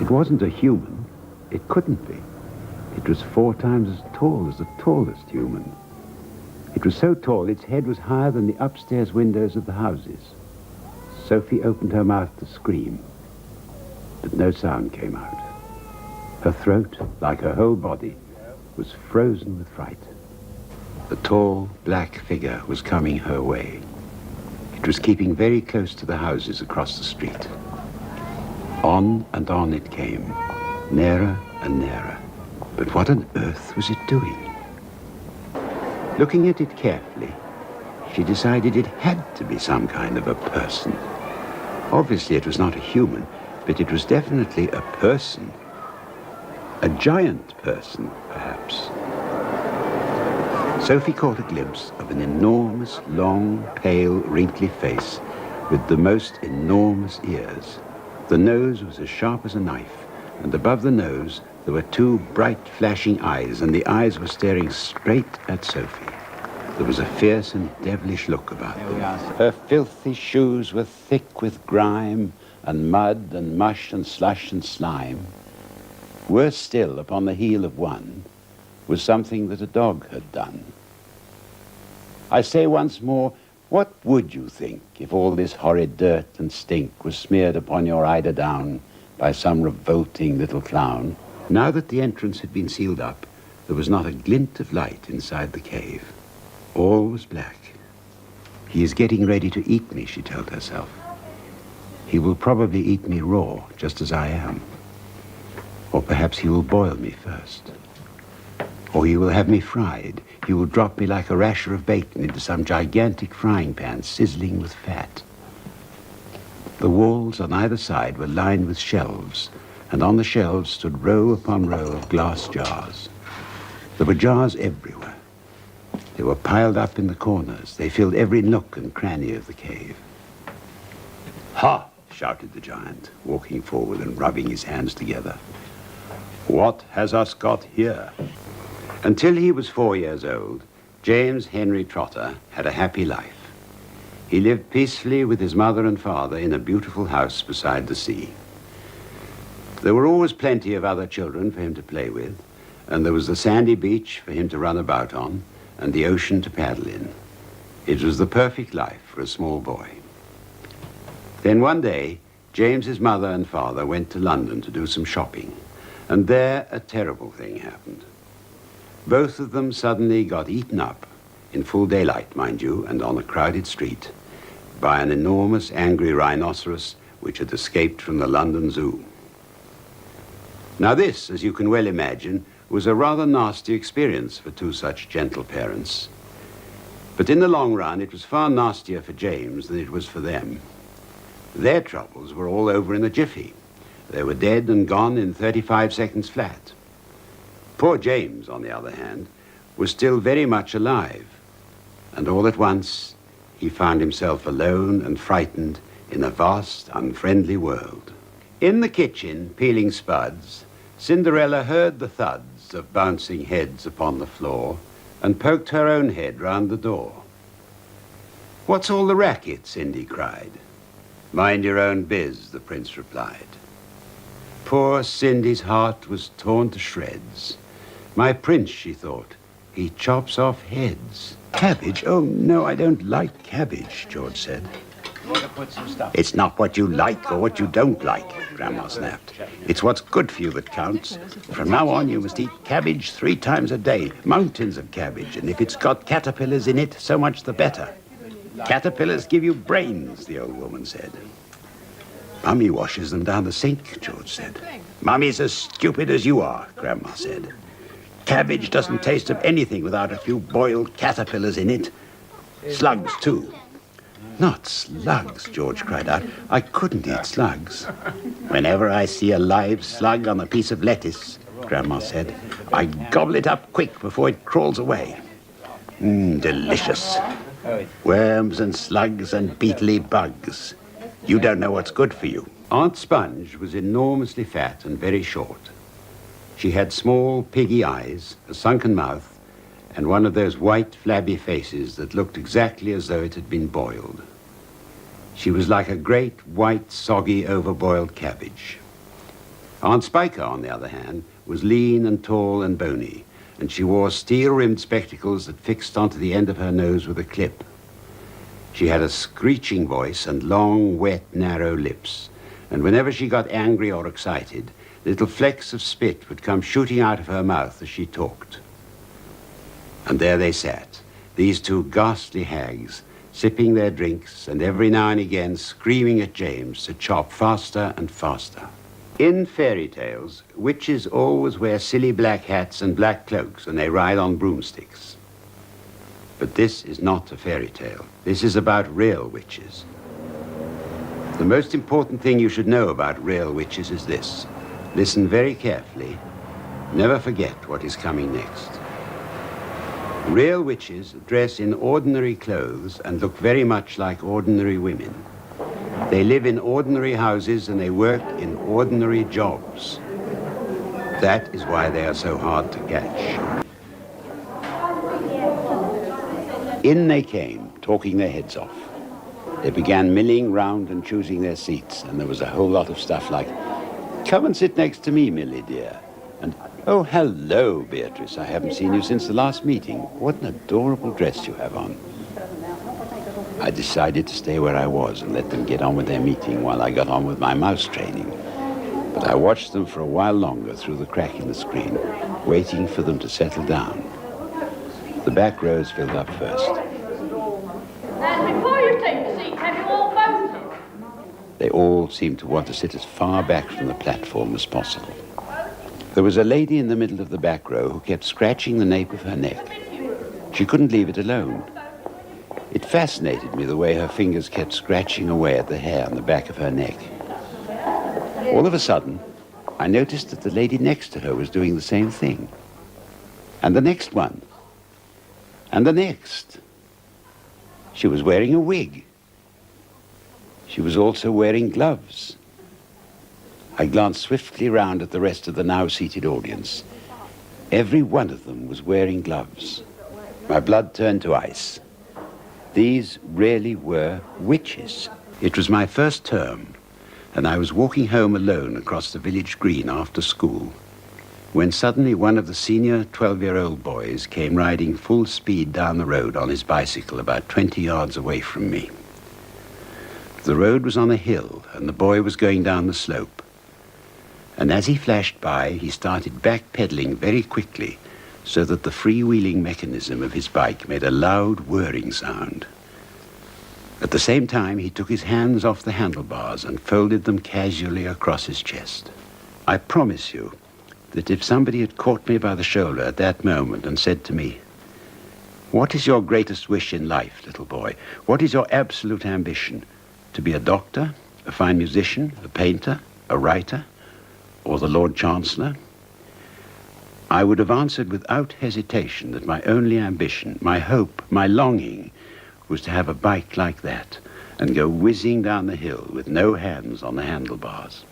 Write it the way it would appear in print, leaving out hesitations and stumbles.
It wasn't a human. It couldn't be. It was 4 times as tall as the tallest human. It was so tall its head was higher than the upstairs windows of the houses. Sophie opened her mouth to scream, but no sound came out. Her throat, like her whole body, was frozen with fright. The tall, black figure was coming her way. It was keeping very close to the houses across the street. On and on it came, nearer and nearer. But what on earth was it doing? Looking at it carefully, she decided it had to be some kind of a person. Obviously, it was not a human, but it was definitely a person. A giant person, perhaps. Sophie caught a glimpse of an enormous, long, pale, wrinkly face with the most enormous ears. The nose was as sharp as a knife, and above the nose there were 2 bright, flashing eyes, and the eyes were staring straight at Sophie. There was a fierce and devilish look about them. Her filthy shoes were thick with grime and mud and mush and slush and slime. Worse still, upon the heel of one, was something that a dog had done. I say once more, what would you think if all this horrid dirt and stink was smeared upon your eider down by some revolting little clown? Now that the entrance had been sealed up, there was not a glint of light inside the cave. All was black. He is getting ready to eat me, she told herself. He will probably eat me raw, just as I am. Or perhaps he will boil me first. Or he will have me fried. He will drop me like a rasher of bacon into some gigantic frying pan sizzling with fat. The walls on either side were lined with shelves, and on the shelves stood row upon row of glass jars. There were jars everywhere. They were piled up in the corners. They filled every nook and cranny of the cave. "Ha!" shouted the giant, walking forward and rubbing his hands together. "What has us got here?" Until he was 4 years old, James Henry Trotter had a happy life. He lived peacefully with his mother and father in a beautiful house beside the sea. There were always plenty of other children for him to play with, and there was the sandy beach for him to run about on, and the ocean to paddle in. It was the perfect life for a small boy. Then one day, James's mother and father went to London to do some shopping, and there a terrible thing happened. Both of them suddenly got eaten up, in full daylight, mind you, and on a crowded street, by an enormous angry rhinoceros which had escaped from the London Zoo. Now this, as you can well imagine, was a rather nasty experience for 2 such gentle parents. But in the long run, it was far nastier for James than it was for them. Their troubles were all over in a jiffy. They were dead and gone in 35 seconds flat. Poor James, on the other hand, was still very much alive. And all at once, he found himself alone and frightened in a vast, unfriendly world. In the kitchen, peeling spuds, Cinderella heard the thuds of bouncing heads upon the floor and poked her own head round the door. "What's all the racket?" Cindy cried. "Mind your own biz," the prince replied. Poor Cindy's heart was torn to shreds. My prince, she thought, he chops off heads. "Cabbage? Oh, no, I don't like cabbage," George said. "It's not what you like or what you don't like," Grandma snapped. "It's what's good for you that counts. From now on, you must eat cabbage 3 times a day, mountains of cabbage, and if it's got caterpillars in it, so much the better. Caterpillars give you brains," the old woman said. "Mummy washes them down the sink," George said. "Mummy's as stupid as you are," Grandma said. "Cabbage doesn't taste of anything without a few boiled caterpillars in it. Slugs, too." "Not slugs," George cried out. "I couldn't eat slugs." "Whenever I see a live slug on a piece of lettuce," Grandma said, "I gobble it up quick before it crawls away. Delicious. Worms and slugs and beetly bugs. You don't know what's good for you." Aunt Sponge was enormously fat and very short. She had small, piggy eyes, a sunken mouth, and one of those white, flabby faces that looked exactly as though it had been boiled. She was like a great, white, soggy, overboiled cabbage. Aunt Spiker, on the other hand, was lean and tall and bony, and she wore steel-rimmed spectacles that fixed onto the end of her nose with a clip. She had a screeching voice and long, wet, narrow lips, and whenever she got angry or excited, little flecks of spit would come shooting out of her mouth as she talked. And there they sat, these two ghastly hags, sipping their drinks and every now and again screaming at James to chop faster and faster. In fairy tales, witches always wear silly black hats and black cloaks, and they ride on broomsticks. But this is not a fairy tale. This is about real witches. The most important thing you should know about real witches is this. Listen very carefully. Never forget what is coming next. Real witches dress in ordinary clothes and look very much like ordinary women. They live in ordinary houses and they work in ordinary jobs. That is why they are so hard to catch. In they came, talking their heads off. They began milling round and choosing their seats, and there was a whole lot of stuff like, "Come and sit next to me, Millie dear," and "Oh, hello, Beatrice, I haven't seen you since the last meeting. What an adorable dress you have on." I decided to stay where I was and let them get on with their meeting while I got on with my mouse training. But I watched them for a while longer through the crack in the screen, waiting for them to settle down. The back rows filled up first. And before you take the seat, have you all voted? They all seemed to want to sit as far back from the platform as possible. There was a lady in the middle of the back row who kept scratching the nape of her neck. She couldn't leave it alone. It fascinated me the way her fingers kept scratching away at the hair on the back of her neck. All of a sudden, I noticed that the lady next to her was doing the same thing. And the next one. And the next. She was wearing a wig. She was also wearing gloves. I glanced swiftly round at the rest of the now seated audience. Every one of them was wearing gloves. My blood turned to ice. These really were witches. It was my first term, and I was walking home alone across the village green after school, when suddenly one of the senior 12-year-old boys came riding full speed down the road on his bicycle about 20 yards away from me. The road was on a hill, and the boy was going down the slope. And as he flashed by, he started back-pedaling very quickly, so that the freewheeling mechanism of his bike made a loud whirring sound. At the same time, he took his hands off the handlebars and folded them casually across his chest. I promise you that if somebody had caught me by the shoulder at that moment and said to me, "What is your greatest wish in life, little boy? What is your absolute ambition? To be a doctor, a fine musician, a painter, a writer, or the Lord Chancellor?" I would have answered without hesitation that my only ambition, my hope, my longing, was to have a bike like that and go whizzing down the hill with no hands on the handlebars.